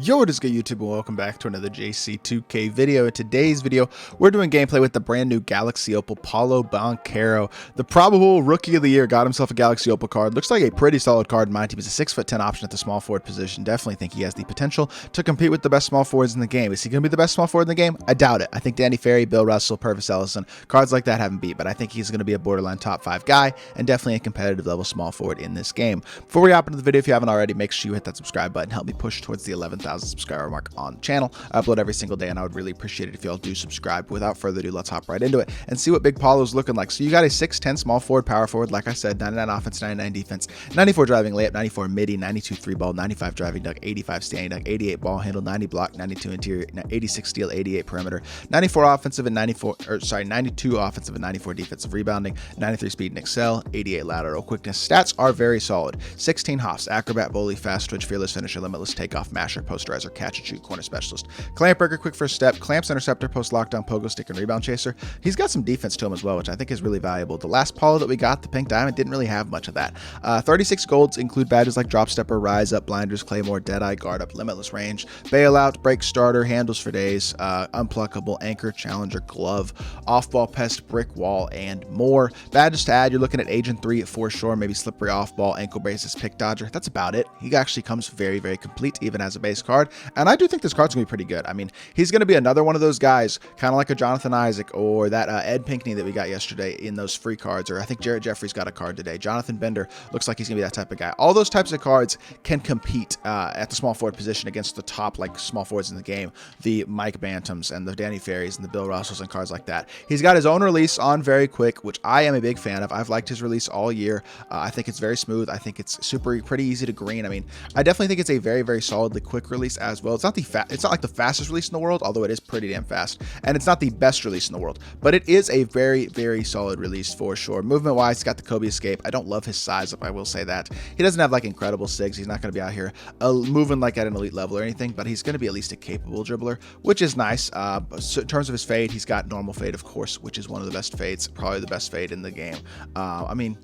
Yo, what is good, YouTube, and welcome back to another JC2K video. In today's video, we're doing gameplay with the brand new Galaxy Opal PAOLO BANCHERO. The probable Rookie of the Year got himself a Galaxy Opal card. Looks like a pretty solid card in my team. He's a 6'10" option at the small forward position. Definitely think he has the potential to compete with the best small forwards in the game. Is he going to be the best small forward in the game? I doubt it. I think Danny Ferry, Bill Russell, Purvis Ellison, cards like that haven't beat, but I think he's going to be a borderline top 5 guy and definitely a competitive level small forward in this game. Before we hop into the video, if you haven't already, make sure you hit that subscribe button. Help me push towards the 11,000 subscriber mark on the channel. I upload every single day and I would really appreciate it if y'all do subscribe. Without further ado, let's hop right into it and see what Big PAOLO's looking like. So you got a 6'10" small forward, power forward, like I said, 99 offense, 99 defense, 94 driving layup, 94 midi, 92 3 ball, 95 driving dunk, 85 standing dunk, 88 ball handle, 90 block, 92 interior, 86 steal, 88 perimeter, 94 offensive and 92 offensive and 94 defensive rebounding, 93 speed and excel, 88 lateral quickness. Stats are very solid. 16 hops, acrobat, bully, fast twitch, fearless finisher, limitless takeoff, masher, posterizer, catch and shoot, corner specialist, clamp breaker, quick first step, clamps, interceptor, post lockdown, pogo stick, and rebound chaser. He's got some defense to him as well, which I think is really valuable. The last PAOLO that we got, the pink diamond, didn't really have much of that. 36 golds include badges like drop stepper, rise up, blinders, claymore, deadeye, guard up, limitless range, bailout, break starter, handles for days, unpluckable, anchor, challenger, glove, off ball, pest, brick wall, and more. Badges to add, you're looking at agent 3 at 4 shore, maybe slippery off ball, ankle braces, pick dodger. That's about it. He actually comes very, very complete, even as a base card, and I do think this card's gonna be pretty good. I mean, he's gonna be another one of those guys, kind of like a Jonathan Isaac or that Ed Pinckney that we got yesterday in those free cards, or I think Jarrett Jeffries got a card today. Jonathan Bender looks like he's gonna be that type of guy. All those types of cards can compete at the small forward position against the top like small forwards in the game, the Mike Bantams and the Danny Ferries and the Bill Russells and cards like that. He's got his own release on very quick, which I am a big fan of. I've liked his release all year. I think it's very smooth. I think it's pretty easy to green. I mean, I definitely think it's a very, very solidly quick release as well. It's not like the fastest release in the world, although it is pretty damn fast, and it's not the best release in the world, but it is a very, very solid release for sure. Movement wise, he's got the Kobe escape. I don't love his size up, I will say that. He doesn't have like incredible sigs. He's not going to be out here moving like at an elite level or anything, but he's going to be at least a capable dribbler, which is nice. So in terms of his fade, he's got normal fade, of course, which is one of the best fades, probably the best fade in the game. I mean,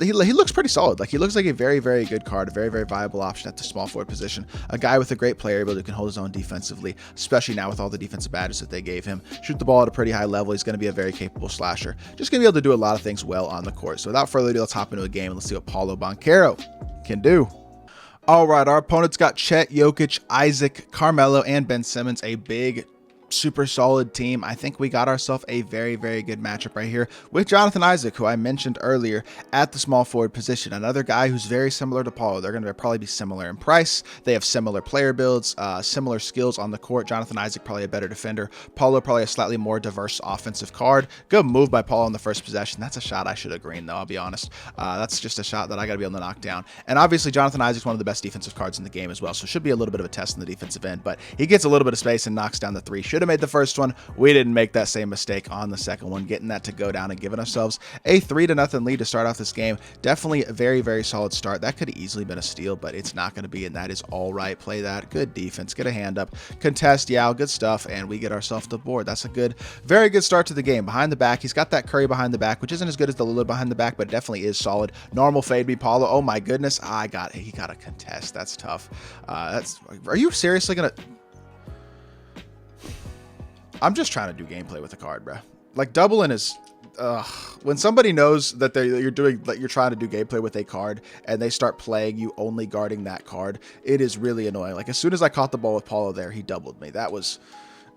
he looks pretty solid. Like, he looks like a very, very good card, a very, very viable option at the small forward position. A guy with a great player ability who can hold his own defensively, especially now with all the defensive badges that they gave him. Shoot the ball at a pretty high level. He's going to be a very capable slasher. Just going to be able to do a lot of things well on the court. So without further ado, let's hop into a game and let's see what PAOLO BANCHERO can do. All right, our opponent's got Chet, Jokic, Isaac, Carmelo, and Ben Simmons, a big, super solid team. I think we got ourselves a very, very good matchup right here with Jonathan Isaac, who I mentioned earlier at the small forward position. Another guy who's very similar to PAOLO. They're going to probably be similar in price. They have similar player builds, similar skills on the court. Jonathan Isaac probably a better defender. PAOLO probably a slightly more diverse offensive card. Good move by PAOLO in the first possession. That's a shot I should have greened, though, I'll be honest. That's just a shot that I got to be able to knock down. And obviously, Jonathan Isaac's one of the best defensive cards in the game as well, so should be a little bit of a test in the defensive end, but he gets a little bit of space and knocks down the three. Should have made the first one. We didn't make that same mistake on the second one, getting that to go down and giving ourselves a 3-0 lead to start off this game. Definitely a very, very solid start. That could have easily been a steal, but it's not going to be, and that is all right. Play that. Good defense. Get a hand up. Contest. Yeah, good stuff, and we get ourselves the board. That's a good, very good start to the game. Behind the back, he's got that Curry behind the back, which isn't as good as the Lillard behind the back, but it definitely is solid. Normal fade be PAOLO. Oh my goodness. He got a contest. That's tough. Are you seriously going to... I'm just trying to do gameplay with the card, bro. Like, doubling is, when somebody knows that you're trying to do gameplay with a card and they start playing you only guarding that card, it is really annoying. Like, as soon as I caught the ball with PAOLO there, he doubled me. That was,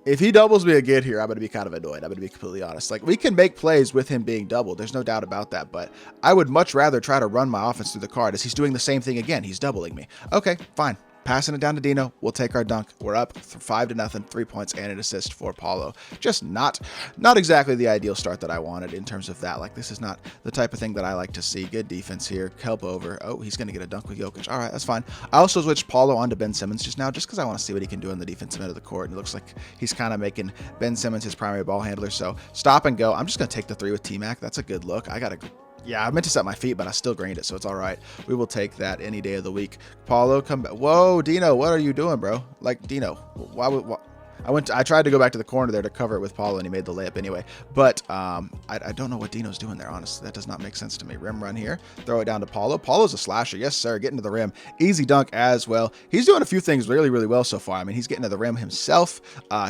if he doubles me again here, I'm going to be kind of annoyed. I'm going to be completely honest. Like, we can make plays with him being doubled. There's no doubt about that, but I would much rather try to run my offense through the card as he's doing the same thing again. He's doubling me. Okay, fine. Passing it down to Dino. We'll take our dunk. We're up 5-0, 3 points and an assist for PAOLO. Just not exactly the ideal start that I wanted in terms of that. Like, this is not the type of thing that I like to see. Good defense here. Help over. Oh, he's going to get a dunk with Jokic. All right, that's fine. I also switched PAOLO onto Ben Simmons just now just because I want to see what he can do on the defensive end of the court. And it looks like he's kind of making Ben Simmons his primary ball handler. So stop and go. I'm just going to take the 3 with T-Mac. That's a good look. Yeah, I meant to set my feet, but I still greened it, so it's all right. We will take that any day of the week. PAOLO, come back. Whoa, Dino, what are you doing, bro? Like, Dino, why? I tried to go back to the corner there to cover it with Paulo, and he made the layup anyway. But I don't know what Dino's doing there, honestly. That does not make sense to me. Rim run here. Throw it down to Paulo. Paulo's a slasher. Yes, sir. Getting to the rim. Easy dunk as well. He's doing a few things really, really well so far. I mean, he's getting to the rim himself.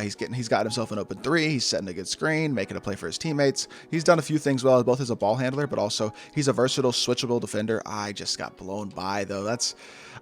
He's got himself an open three. He's setting a good screen, making a play for his teammates. He's done a few things well, both as a ball handler, but also he's a versatile, switchable defender. I just got blown by, though.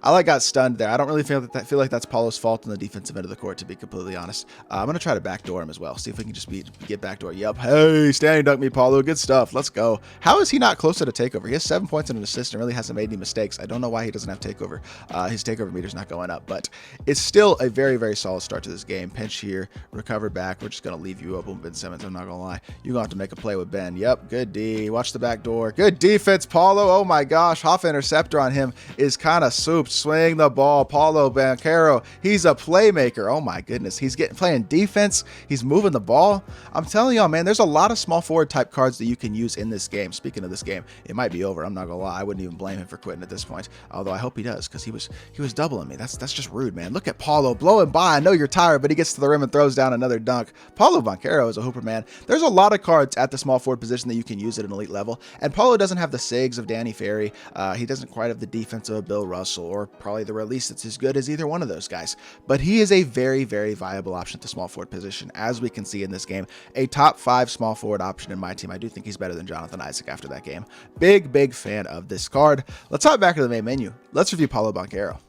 I got stunned there. I don't really feel like that's Paulo's fault on the defensive end of the court, to be completely honest. I'm going to try to backdoor him as well. See if we can just get backdoor. Yep. Hey, standing dunk me, Paulo. Good stuff. Let's go. How is he not close to the takeover? He has 7 points and an assist and really hasn't made any mistakes. I don't know why he doesn't have takeover. His takeover meter's not going up, but it's still a very, very solid start to this game. Pinch here, recover back. We're just going to leave you open, Ben Simmons. I'm not going to lie. You're going to have to make a play with Ben. Yep. Good D. Watch the back door. Good defense, Paulo. Oh my gosh. Half interceptor on him is kind of souped. Swing the ball. Paulo Banchero, he's a playmaker. Oh my goodness, he's playing defense. He's moving the ball. I'm telling y'all, man, there's a lot of small forward type cards that you can use in this game. Speaking of this game, it might be over. I'm not gonna lie. I wouldn't even blame him for quitting at this point. Although I hope he does, because he was doubling me. That's just rude, man. Look at Paulo blowing by. I know you're tired, but he gets to the rim and throws down another dunk. Paulo Banchero is a hooper, man. There's a lot of cards at the small forward position that you can use at an elite level, and Paulo doesn't have the SIGs of Danny Ferry. He doesn't quite have the defense of Bill Russell, or probably the release that's as good as either one of those guys, but he is a very, very viable option at the small forward position, as we can see in this game. A top 5 small forward option in my team. I do think he's better than Jonathan Isaac after that game. Big fan of this card. Let's hop back to the main menu. Let's review Paulo Banchero.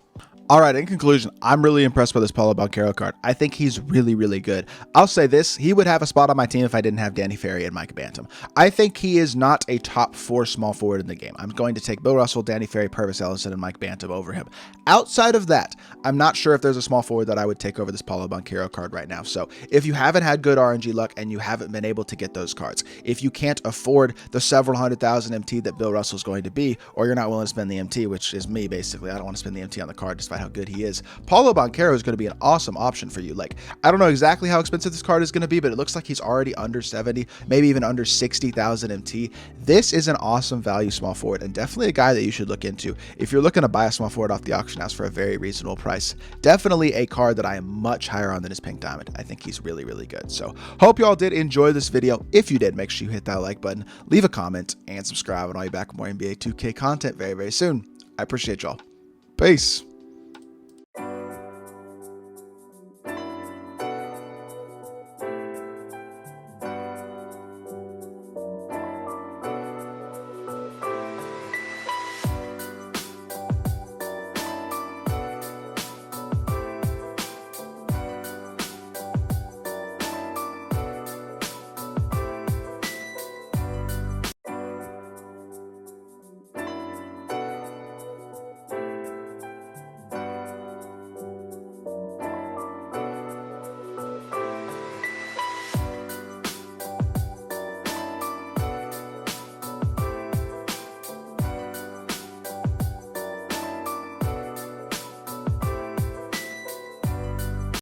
All right, in conclusion, I'm really impressed by this Paulo Banchero card. I think he's really, really good. I'll say this, he would have a spot on my team if I didn't have Danny Ferry and Mike Bantam. I think he is not a top 4 small forward in the game. I'm going to take Bill Russell, Danny Ferry, Purvis Ellison, and Mike Bantam over him. Outside of that, I'm not sure if there's a small forward that I would take over this Paulo Banchero card right now. So if you haven't had good RNG luck and you haven't been able to get those cards, if you can't afford the several $100,000 MT that Bill Russell is going to be, or you're not willing to spend the MT, which is me basically, I don't want to spend the MT on the card despite how good he is, Paulo Banchero is going to be an awesome option for you. Like, I don't know exactly how expensive this card is going to be, but it looks like he's already under 70, maybe even under 60,000 MT. This is an awesome value small forward, and definitely a guy that you should look into if you're looking to buy a small forward off the auction house for a very reasonable price. Definitely a card that I am much higher on than his Pink Diamond. I think he's really, really good. So hope you all did enjoy this video. If you did, make sure you hit that like button, leave a comment, and subscribe, and I'll be back with more NBA 2K content very, very soon. I appreciate y'all. Peace.